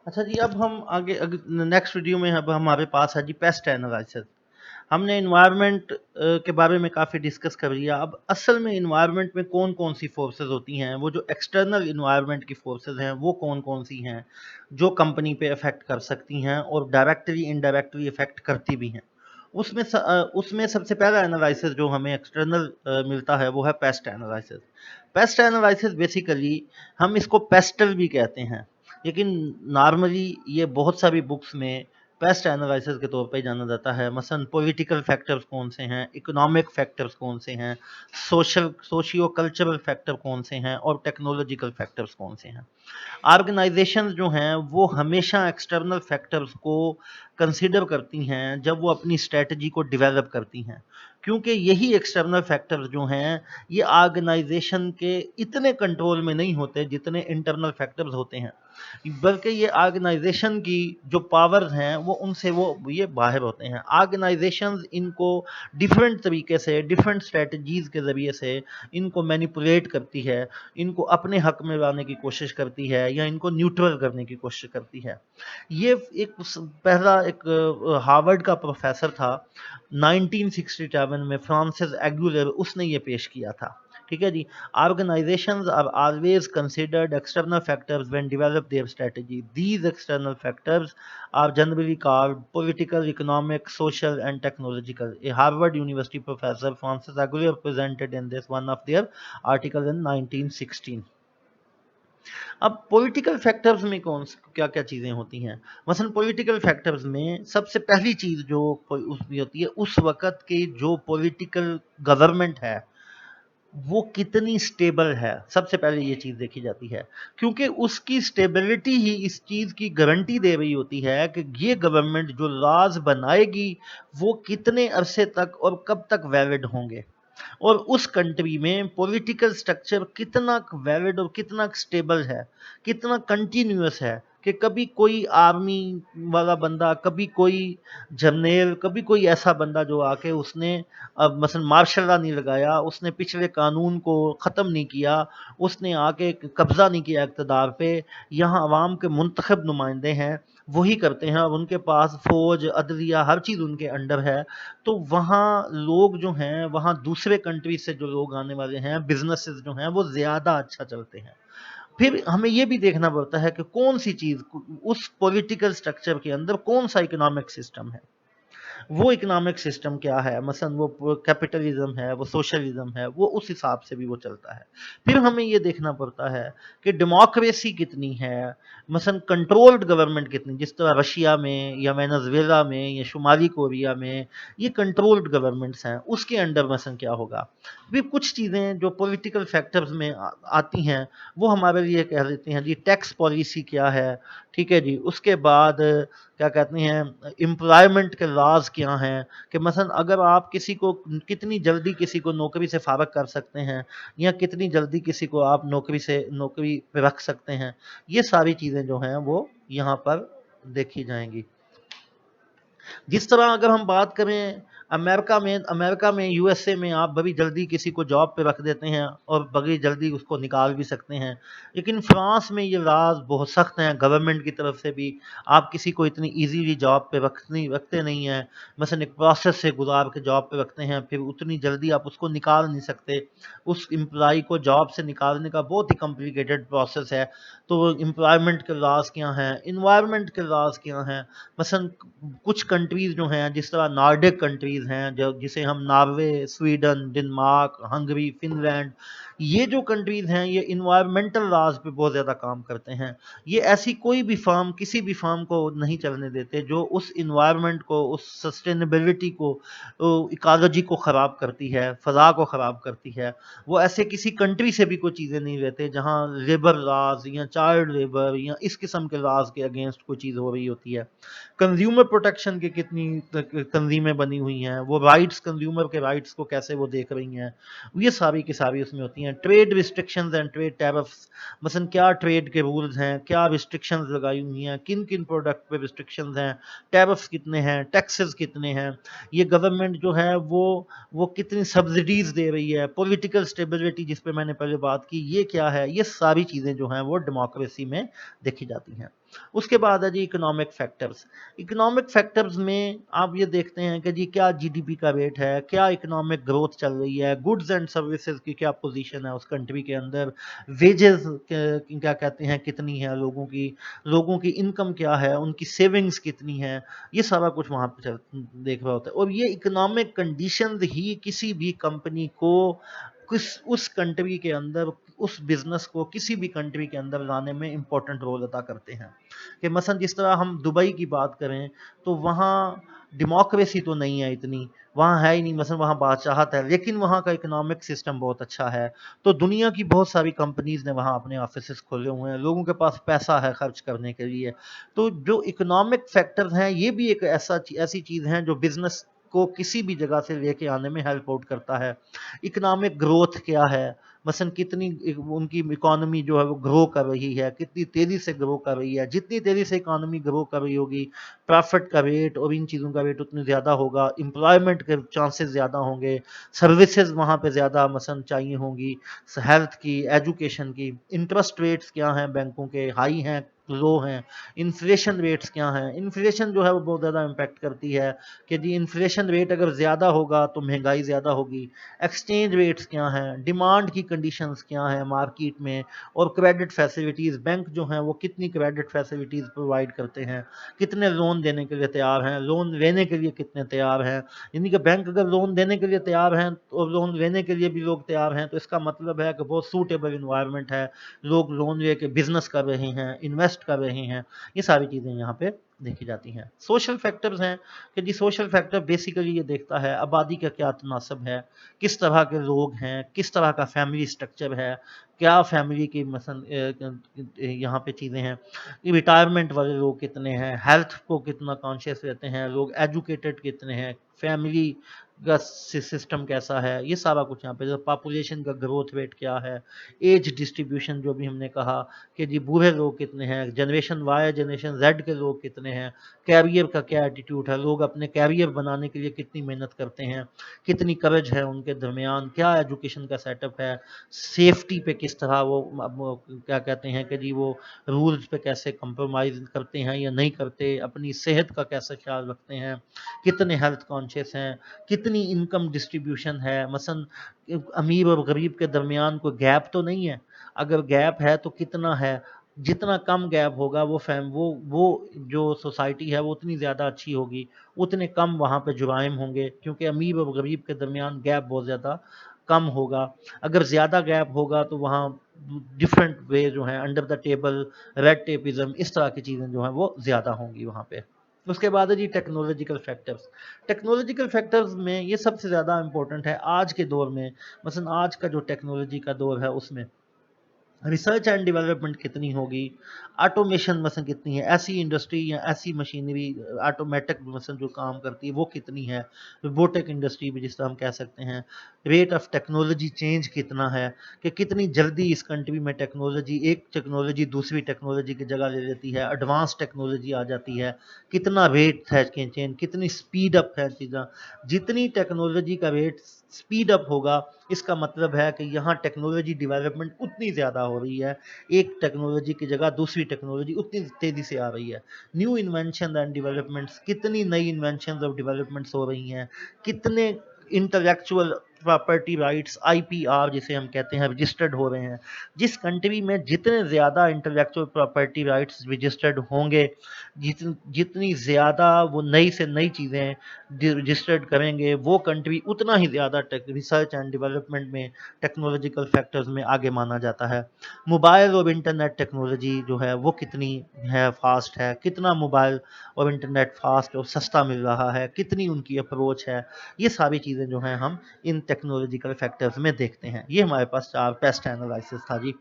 अच्छा जी, अब हम आगे नेक्स्ट वीडियो में अब हमारे पास है जी पेस्ट एनालिसिस। हमने इन्वायरमेंट के बारे में काफ़ी डिस्कस कर लिया। अब असल में इन्वायरमेंट में कौन कौन सी फोर्सेस होती हैं, वो जो एक्सटर्नल इन्वायरमेंट की फोर्सेस हैं वो कौन कौन सी हैं जो कंपनी पे अफेक्ट कर सकती हैं और डायरेक्टली इनडायरेक्टली अफेक्ट करती भी हैं। उसमें सबसे पहला एनालिसिस जो हमें एक्सटर्नल मिलता है वो है paste analysis. Paste analysis basically हम इसको पेस्टल भी कहते हैं, लेकिन नॉर्मली ये बहुत सारी बुक्स में पेस्ट एनालिसिस के तौर पे जाना जाता है। मसलन पॉलिटिकल फैक्टर्स कौन से हैं, इकोनॉमिक फैक्टर्स कौन से हैं, सोशियो कल्चरल फैक्टर कौन से हैं और टेक्नोलॉजिकल फैक्टर्स कौन से हैं। ऑर्गेनाइजेशंस जो हैं वो हमेशा एक्सटर्नल फैक्टर्स को कंसीडर करती हैं जब वो अपनी स्ट्रेटजी को डेवलप करती हैं, क्योंकि यही एक्सटर्नल फैक्टर्स जो हैं ये ऑर्गेनाइजेशन के इतने कंट्रोल में नहीं होते जितने इंटरनल फैक्टर्स होते हैं, बल्कि ये ऑर्गेनाइजेशन की जो पावर्स हैं वो उनसे वो ये बाहर होते हैं। ऑर्गेनाइजेशंस इनको डिफरेंट तरीके से डिफरेंट स्ट्रेटजीज के ज़रिए से इनको मैनिपुलेट करती है, इनको अपने हक में लाने की कोशिश करती है या इनको न्यूट्रल करने की कोशिश करती है। ये एक पहला एक हार्वर्ड का प्रोफेसर था 1967 में, फ्रांसिस एग्यूलर, उसने ये पेश किया था। ठीक है जी। Organizations are always considered external factors when develop their strategy. These external factors are generally called political, economic, social, and technological. A Harvard University professor, Francis Aguilar, presented in this one of their articles in 1916. अब political factors में कौन क्या क्या चीज़ें होती हैं। मसलन political factors में सबसे पहली चीज़ जो उसमें होती है, उस वक़्त की जो पॉलिटिकल गवर्नमेंट है वो कितनी स्टेबल है, सबसे पहले ये चीज़ देखी जाती है, क्योंकि उसकी स्टेबिलिटी ही इस चीज़ की गारंटी दे रही होती है कि ये गवर्नमेंट जो लॉज बनाएगी वो कितने अरसे तक और कब तक वैलिड होंगे, और उस कंट्री में पॉलिटिकल स्ट्रक्चर कितना वैलिड और कितना स्टेबल है, कितना कंटिन्यूअस है, कि कभी कोई आर्मी वाला बंदा, कभी कोई जर्नेल, कभी कोई ऐसा बंदा जो आके उसने अब मसलन मार्शल लॉ नहीं लगाया, उसने पिछले कानून को ख़त्म नहीं किया, उसने आके कब्ज़ा नहीं किया इक़्तिदार पे। यहाँ अवाम के मुंतखब नुमाइंदे हैं, वही करते हैं और उनके पास फ़ौज, अदलिया, हर चीज़ उनके अंडर है। तो वहाँ लोग जो हैं, वहाँ दूसरे कंट्री से जो लोग आने वाले हैं, बिजनेसेस जो हैं वो ज़्यादा अच्छा चलते हैं। फिर हमें ये भी देखना पड़ता है कि कौन सी चीज़ उस पॉलिटिकल स्ट्रक्चर के अंदर कौन सा इकोनॉमिक सिस्टम है, वो इकोनॉमिक सिस्टम क्या है, मसलन वो कैपिटलिज्म है, वो सोशलिज्म है, वो उस हिसाब से भी वो चलता है। फिर हमें ये देखना पड़ता है कि डेमोक्रेसी कितनी है, मसलन कंट्रोल्ड गवर्नमेंट कितनी, जिस तरह रशिया में या वेनेजुएला में या शुमाली कोरिया में ये कंट्रोल्ड गवर्नमेंट्स हैं, उसके अंडर मसलन क्या होगा। भी कुछ चीज़ें जो पॉलिटिकल फैक्टर्स में आती हैं वो हमारे लिए कह देते हैं जी टैक्स पॉलिसी क्या है। ठीक है जी। उसके बाद क्या कहते हैं एम्प्लॉयमेंट के लॉज क्या हैं, कि मसलन अगर आप किसी को कितनी जल्दी किसी को नौकरी से फारग कर सकते हैं या कितनी जल्दी किसी को आप नौकरी पे रख सकते हैं, ये सारी चीज़ें जो हैं वो यहाँ पर देखी जाएंगी। जिस तरह अगर हम बात करें अमेरिका में यूएसए में आप बड़ी जल्दी किसी को जॉब पे रख देते हैं और बड़ी जल्दी उसको निकाल भी सकते हैं, लेकिन फ्रांस में ये राज बहुत सख्त हैं गवर्नमेंट की तरफ से भी। आप किसी को इतनी इजीली जॉब पे रखते नहीं हैं, मसलन एक प्रोसेस से गुजार के जॉब पे रखते हैं, फिर उतनी जल्दी आप उसको निकाल नहीं सकते। उस एम्प्लॉय को जॉब से निकालने का बहुत ही कॉम्प्लिकेटेड प्रोसेस है। तो एम्प्लॉयमेंट के लॉज क्या हैं, इन्वायरमेंट के लॉज क्या हैं। मसलन कुछ कंट्रीज़ जो हैं, जिस तरह नॉर्डिक कंट्रीज़ हैं, जो जिसे हम Norway, Sweden, Denmark, Hungary, Finland, ये जो कंट्रीज़ हैं ये इन्वायरमेंटल लॉज पे बहुत ज़्यादा काम करते हैं। ये ऐसी कोई भी फर्म किसी भी फर्म को नहीं चलने देते जो उस इन्वायरमेंट को, उस सस्टेनेबिलिटी को, इकोलॉजी को ख़राब करती है, फ़ज़ा को ख़राब करती है। वो ऐसे किसी कंट्री से भी कोई चीज़ें नहीं लेते जहाँ लेबर लॉज या चाइल्ड लेबर या इस किस्म के लॉज के अगेंस्ट कोई चीज़ हो रही होती है। कंज्यूमर प्रोटेक्शन की कितनी तंजीमें बनी हुई हैं, वो राइट्स, कंज्यूमर के राइट्स को कैसे वो देख रही हैं, ये सारी की सारी उसमें होती हैं। Trade restrictions and trade tariffs, मसलन क्या ट्रेड के रूल्स हैं, क्या रिस्ट्रिक्शंस लगाई हुई हैं, किन किन प्रोडक्ट पे रिस्ट्रिक्शंस हैं, टैरिफ्स कितने हैं, टैक्सेस कितने हैं, ये गवर्नमेंट जो है वो कितनी सब्सिडीज दे रही है, पॉलिटिकल स्टेबिलिटी जिस पे मैंने पहले बात की, ये क्या है, ये सारी चीज़ें जो हैं वो डेमोक्रेसी में देखी जाती हैं। उसके बाद है जी इकोनॉमिक फैक्टर्स। इकोनॉमिक फैक्टर्स में आप ये देखते हैं कि जी क्या जीडीपी का रेट है, क्या इकोनॉमिक ग्रोथ चल रही है, गुड्स एंड सर्विसेज की क्या पोजीशन है उस कंट्री के अंदर, वेजेस क्या कहते हैं कितनी है लोगों की इनकम क्या है, उनकी सेविंग्स कितनी है, ये सारा कुछ वहाँ पे देख रहा होता है। और ये इकोनॉमिक कंडीशंस ही किसी भी कंपनी को किस उस कंट्री के अंदर उस बिजनेस को किसी भी कंट्री के अंदर लाने में इंपॉर्टेंट रोल अदा करते हैं। कि मसलन जिस तरह हम दुबई की बात करें तो वहाँ डेमोक्रेसी तो नहीं है इतनी, वहाँ है ही नहीं, मसलन वहाँ बादशाहत है, लेकिन वहाँ का इकोनॉमिक सिस्टम बहुत अच्छा है। तो दुनिया की बहुत सारी कंपनीज ने वहाँ अपने ऑफिस खोले हुए हैं, लोगों के पास पैसा है खर्च करने के लिए। तो जो इकोनॉमिक फैक्टर्स हैं ये भी एक ऐसी चीज़ हैं जो बिजनेस को किसी भी जगह से लेके आने में हेल्प आउट करता है। इकोनॉमिक ग्रोथ क्या है, मसलन कितनी उनकी इकोनॉमी जो है वो ग्रो कर रही है, कितनी तेज़ी से ग्रो कर रही है। जितनी तेज़ी से इकोनॉमी ग्रो कर रही होगी, प्रॉफिट का रेट और इन चीज़ों का रेट उतनी ज़्यादा होगा, एम्प्लॉयमेंट के चांसेस ज़्यादा होंगे, सर्विसेज वहाँ पे ज़्यादा मसलन चाहिए होंगी, हेल्थ की, एजुकेशन की। इंटरेस्ट रेट्स क्या हैं बैंकों के, हाई हैं, लो हैं। इन्फ्लेशन रेट्स क्या हैं, इन्फ्लेशन जो है वो बहुत ज़्यादा इम्पैक्ट करती है कि जी इन्फ्लेशन रेट अगर ज़्यादा होगा तो महंगाई ज़्यादा होगी। एक्सचेंज रेट्स क्या हैं, डिमांड की कंडीशंस क्या हैं मार्केट में, और क्रेडिट फैसिलिटीज़, बैंक जो हैं वो कितनी क्रेडिट फैसिलिटीज़ प्रोवाइड करते हैं, कितने लोन देने के लिए तैयार हैं, लोन लेने के लिए कितने तैयार हैं। यानी कि बैंक अगर लोन देने के लिए तैयार हैं और लोन लेने के लिए भी लोग तैयार हैं तो इसका मतलब है कि बहुत सूटेबल इन्वायरमेंट है, लोग लोन ले के बिजनेस कर रहे हैं, इन्वेस्ट कर रहे हैं। ये सारी चीज़ें यहाँ पे देखी जाती हैं। सोशल फैक्टर्स हैं कि जी सोशल फैक्टर बेसिकली ये देखता है आबादी का क्या तनासब है, किस तरह के लोग हैं, किस तरह का फैमिली स्ट्रक्चर है, क्या फैमिली की मसन यहाँ पे चीज़ें हैं, रिटायरमेंट वाले लोग कितने हैं, हेल्थ को कितना कॉन्शियस रहते हैं लोग, एजुकेटेड कितने हैं, फैमिली का सिस्टम कैसा है, ये सारा कुछ यहाँ पे, पॉपुलेशन का ग्रोथ रेट क्या है, एज डिस्ट्रीब्यूशन जो भी हमने कहा कि जी बूढ़े लोग कितने हैं, जनरेशन वाई जनरेशन जेड के लोग कितने हैं, कैरियर का क्या एटीट्यूड है, लोग अपने कैरियर बनाने के लिए कितनी मेहनत करते हैं, कितनी करेज है उनके दरमियान, क्या एजुकेशन का सेटअप है, सेफ्टी पे किस तरह वो क्या कहते हैं कि जी वो रूल्स पे कैसे कंप्रोमाइज़ करते हैं या नहीं करते, अपनी सेहत का कैसा ख्याल रखते हैं, कितने हेल्थ कॉन्शियस हैं, कितनी इनकम डिस्ट्रीब्यूशन है, मसलन अमीर और गरीब के दरमियान कोई गैप तो नहीं है, अगर गैप है तो कितना है। जितना कम गैप होगा वो जो सोसाइटी है वो उतनी ज़्यादा अच्छी होगी, उतने कम वहाँ पे जुराइम होंगे, क्योंकि अमीर और गरीब के दरमियान गैप बहुत ज़्यादा कम होगा। अगर ज़्यादा गैप होगा तो वहाँ डिफरेंट वे जो हैं under the table, red tapism, इस तरह की चीज़ें जो हैं वो ज़्यादा होंगी वहाँ पे। उसके बाद है जी टेक्नोलॉजिकल फैक्टर्स। टेक्नोलॉजिकल फैक्टर्स में ये सबसे ज़्यादा इंपॉर्टेंट है आज के दौर में, मसलन आज का जो टेक्नोलॉजी का दौर है उसमें रिसर्च एंड डेवलपमेंट कितनी होगी, ऑटोमेशन मसलन कितनी है, ऐसी इंडस्ट्री या ऐसी मशीनरी ऑटोमेटिक मसलन जो काम करती है वो कितनी है, रोबोटिक इंडस्ट्री भी जिस तरह हम कह सकते हैं। रेट ऑफ टेक्नोलॉजी चेंज कितना है कि कितनी जल्दी इस कंट्री में टेक्नोलॉजी एक टेक्नोलॉजी दूसरी टेक्नोलॉजी की जगह ले लेती है, एडवांस टेक्नोलॉजी आ जाती है, कितना रेट है चेंज, कितनी स्पीड अप है चीज़ें। जितनी टेक्नोलॉजी का रेट स्पीड अप होगा इसका मतलब है कि यहाँ टेक्नोलॉजी डेवलपमेंट उतनी ज़्यादा हो रही है, एक टेक्नोलॉजी की जगह दूसरी टेक्नोलॉजी उतनी तेज़ी से आ रही है। न्यू इन्वेंशन एंड डेवलपमेंट्स, कितनी नई इन्वेंशन और डेवलपमेंट्स हो रही हैं, कितने इंटेलेक्चुअल प्रॉपर्टी राइट्स आईपीआर जिसे हम कहते हैं रजिस्टर्ड हो रहे हैं। जिस कंट्री में जितने ज़्यादा इंटेलेक्चुअल प्रॉपर्टी राइट्स रजिस्टर्ड होंगे, जितनी ज़्यादा वो नई से नई चीज़ें रजिस्टर्ड करेंगे, वो कंट्री उतना ही ज़्यादा रिसर्च एंड डेवलपमेंट में टेक्नोलॉजिकल फैक्टर्स में आगे माना जाता है। मोबाइल और इंटरनेट टेक्नोलॉजी जो है वो कितनी है फास्ट है, कितना मोबाइल और इंटरनेट फास्ट और सस्ता मिल रहा है, कितनी उनकी अप्रोच है, ये सारी चीज़ें जो हैं हम इन टेक्नोलॉजिकल फैक्टर्स में देखते हैं। ये हमारे पास 4 पेस्ट एनालिसिस था जी।